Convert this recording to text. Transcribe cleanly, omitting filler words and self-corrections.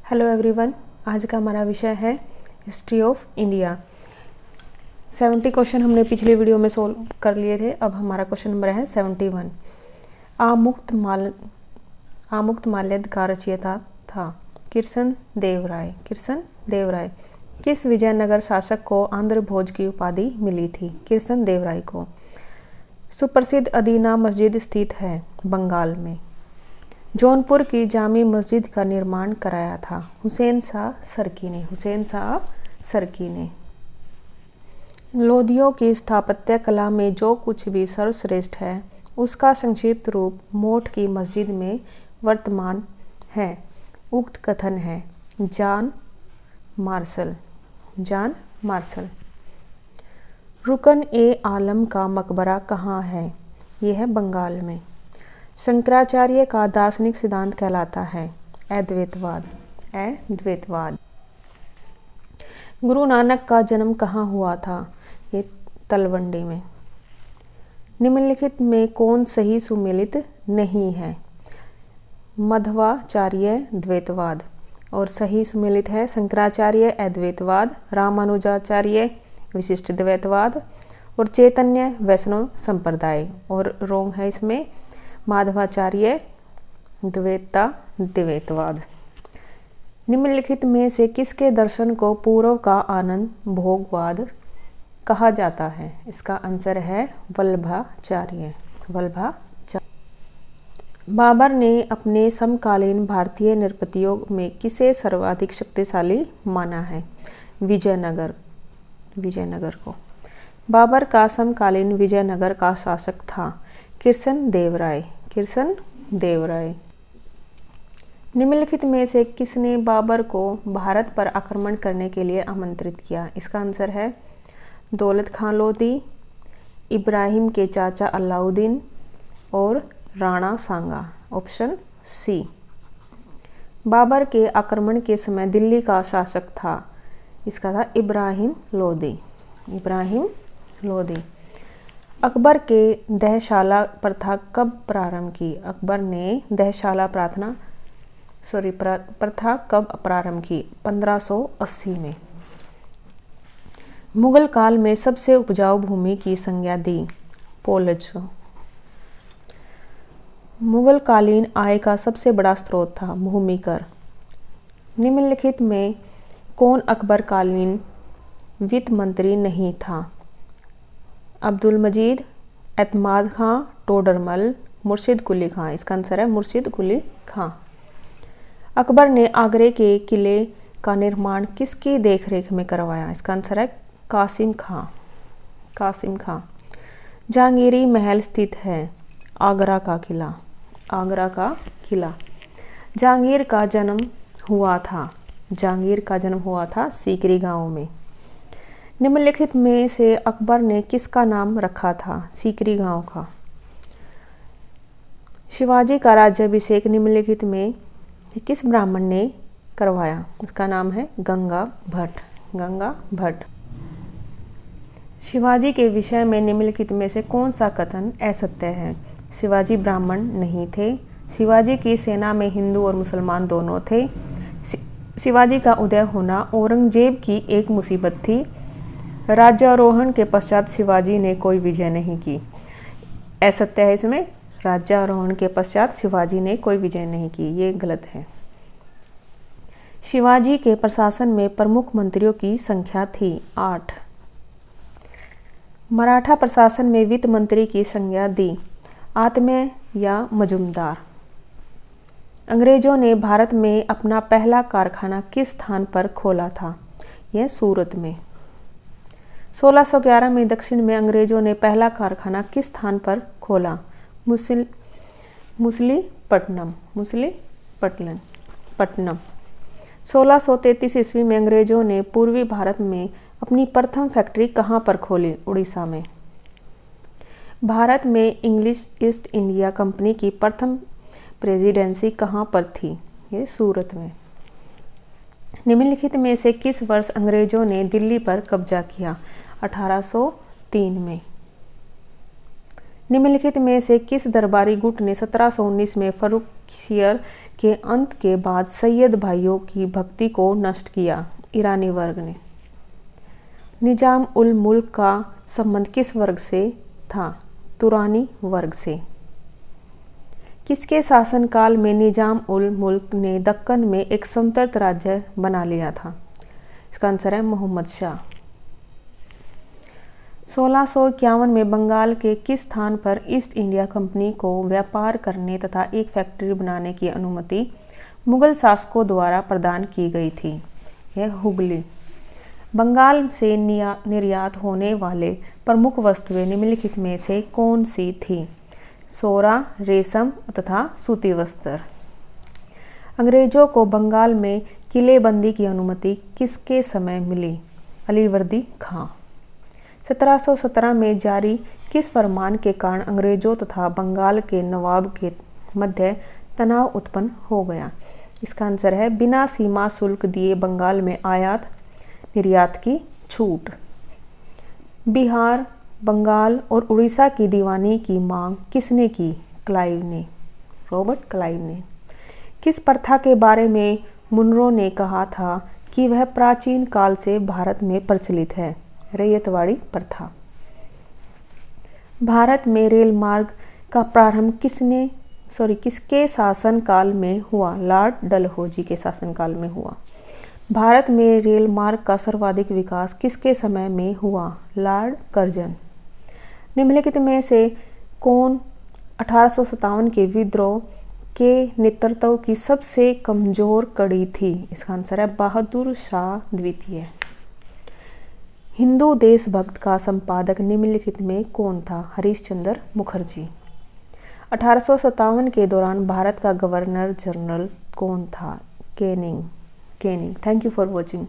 Hello everyone, आज का हमारा विषय है हिस्ट्री ऑफ इंडिया। 70 क्वेश्चन हमने पिछली वीडियो में सोल्व कर लिए थे। अब हमारा क्वेश्चन नंबर है 71। आमुक्तमाल्यद का रचयिता था कृष्ण देव राय। कृष्ण देव राय। किस विजयनगर शासक को आंध्र भोज की उपाधि मिली थी? कृष्ण देव राय को। सुप्रसिद्ध अदीना मस्जिद स्थित है बंगाल में। जौनपुर की जामी मस्जिद का निर्माण कराया था हुसैन शाह सरकी ने। हुसैन शाह सरकी ने। लोधियों की स्थापत्य कला में जो कुछ भी सर्वश्रेष्ठ है उसका संक्षिप्त रूप मोठ की मस्जिद में वर्तमान है। उक्त कथन है जॉन मार्शल। John Marshall. रुकन ए आलम का मकबरा कहाँ है? यह है बंगाल में। शंकराचार्य का दार्शनिक सिद्धांत कहलाता है अद्वैतवाद। अद्वैतवाद। गुरु नानक का जन्म कहाँ हुआ था? ये तलवंडी में। निम्नलिखित में कौन सही सुमेलित नहीं है? मध्वाचार्य द्वैतवाद और सही सुमेलित है शंकराचार्य अद्वैतवाद, रामानुजाचार्य विशिष्ट द्वैतवाद और चैतन्य वैष्णव संप्रदाय। और रोंग है इसमें माधवाचार्य द्वैतवाद। निम्नलिखित में से किसके दर्शन को पूर्व का आनंद भोगवाद कहा जाता है? इसका आंसर है वल्लभाचार्य। बाबर ने अपने समकालीन भारतीय नृपतियों में किसे सर्वाधिक शक्तिशाली माना है? विजयनगर को। बाबर का समकालीन विजयनगर का शासक था कृष्ण देव राय। कृष्ण देव राय। निम्नलिखित में से किसने बाबर को भारत पर आक्रमण करने के लिए आमंत्रित किया? इसका आंसर है दौलत खान लोधी, इब्राहिम के चाचा अलाउद्दीन और राणा सांगा। Option C. बाबर के आक्रमण के समय दिल्ली का शासक था, इसका था इब्राहिम लोधी। इब्राहिम लोधी। अकबर के दहशाला प्रथा कब प्रारंभ की? अकबर ने दहशाला प्रथा कब प्रारंभ की? 1580 में। मुगल काल में सबसे उपजाऊ भूमि की संज्ञा दी पोलज को। मुगल कालीन आय का सबसे बड़ा स्रोत था भूमिकर। निम्नलिखित में कौन अकबर कालीन वित्त मंत्री नहीं था? अब्दुल मजीद, एतमाद खां, टोडरमल, मुर्शिद कुली खां। इसका आंसर है मुर्शिद कुली खां। अकबर ने आगरे के किले का निर्माण किसकी देखरेख में करवाया? इसका आंसर है कासिम खां। कासिम खां। जहांगीरी महल स्थित है आगरा का किला। आगरा का किला। जहांगीर का जन्म हुआ था सीकरी गांव में। निम्नलिखित में से अकबर ने किसका नाम रखा था सीकरी गांव का? शिवाजी का राज्याभिषेक निम्नलिखित में किस ब्राह्मण ने करवाया? उसका नाम है गंगा भट्ट। गंगा भट्ट। शिवाजी के विषय में निम्नलिखित में से कौन सा कथन असत्य है? शिवाजी ब्राह्मण नहीं थे। शिवाजी की सेना में हिंदू और मुसलमान दोनों थे। शिवाजी का उदय होना औरंगजेब की एक मुसीबत थी। राज्यारोहण के पश्चात शिवाजी ने कोई विजय नहीं की। असत्य है इसमें। राज्यारोहण के पश्चात शिवाजी ने कोई विजय नहीं की, ये गलत है। शिवाजी के प्रशासन में प्रमुख मंत्रियों की संख्या थी 8। मराठा प्रशासन में वित्त मंत्री की संज्ञा दी आत्मेय या मजुमदार। अंग्रेजों ने भारत में अपना पहला कारखाना किस स्थान पर खोला था? यह सूरत में। 1611 में दक्षिण में अंग्रेजों ने पहला कारखाना किस स्थान पर खोला? मुसलीपट्टनम। 1633 ईस्वी में अंग्रेजों ने पूर्वी भारत में अपनी प्रथम फैक्ट्री कहाँ पर खोली? उड़ीसा में। भारत में इंग्लिश ईस्ट इंडिया कंपनी की प्रथम प्रेसिडेंसी कहाँ पर थी? ये सूरत में। निम्नलिखित में से किस वर्ष अंग्रेजों ने दिल्ली पर कब्जा किया? 1803 में। निम्नलिखित में से किस दरबारी गुट ने 1719 में फर्रुखियर के अंत के बाद सैयद भाइयों की भक्ति को नष्ट किया? ईरानी वर्ग ने। निजाम उल मुल्क का संबंध किस वर्ग से था? तुरानी वर्ग से। किसके शासनकाल में निजाम उल मुल्क ने दक्कन में एक स्वतंत्र राज्य बना लिया था? इसका आंसर है मोहम्मद शाह। 1651 में बंगाल के किस स्थान पर ईस्ट इंडिया कंपनी को व्यापार करने तथा एक फैक्ट्री बनाने की अनुमति मुगल शासकों द्वारा प्रदान की गई थी? यह हुगली। बंगाल से निर्यात होने वाले प्रमुख वस्तुएं निम्नलिखित में से कौन सी थी? सोरा, रेशम तथा सूती वस्त्र। अंग्रेजों को बंगाल में किलेबंदी की अनुमति किसके समय मिली? अलीवर्दी खां। 1717 में जारी किस फरमान के कारण अंग्रेजों तथा बंगाल के नवाब के मध्य तनाव उत्पन्न हो गया? इसका आंसर है बिना सीमा शुल्क दिए बंगाल में आयात निर्यात की छूट। बिहार, बंगाल और उड़ीसा की दीवानी की मांग किसने की? क्लाइव ने, रॉबर्ट क्लाइव ने। किस प्रथा के बारे में मुनरो ने कहा था कि वह प्राचीन काल से भारत में प्रचलित है? रैयतवाड़ी प्रथा। भारत में रेल मार्ग का प्रारंभ किसके शासनकाल में हुआ? लॉर्ड डलहौजी के शासनकाल में हुआ। भारत में रेल मार्ग का सर्वाधिक विकास किसके समय में हुआ? Lord Curzon. निम्नलिखित में से कौन 1857 के विद्रोह के नेतृत्व की सबसे कमजोर कड़ी थी? इसका आंसर है बहादुर शाह द्वितीय। हिंदू देशभक्त का संपादक निम्नलिखित में कौन था? हरीशचंद्र मुखर्जी। 1857 के दौरान भारत का गवर्नर जनरल कौन था? Canning. Thank you for watching.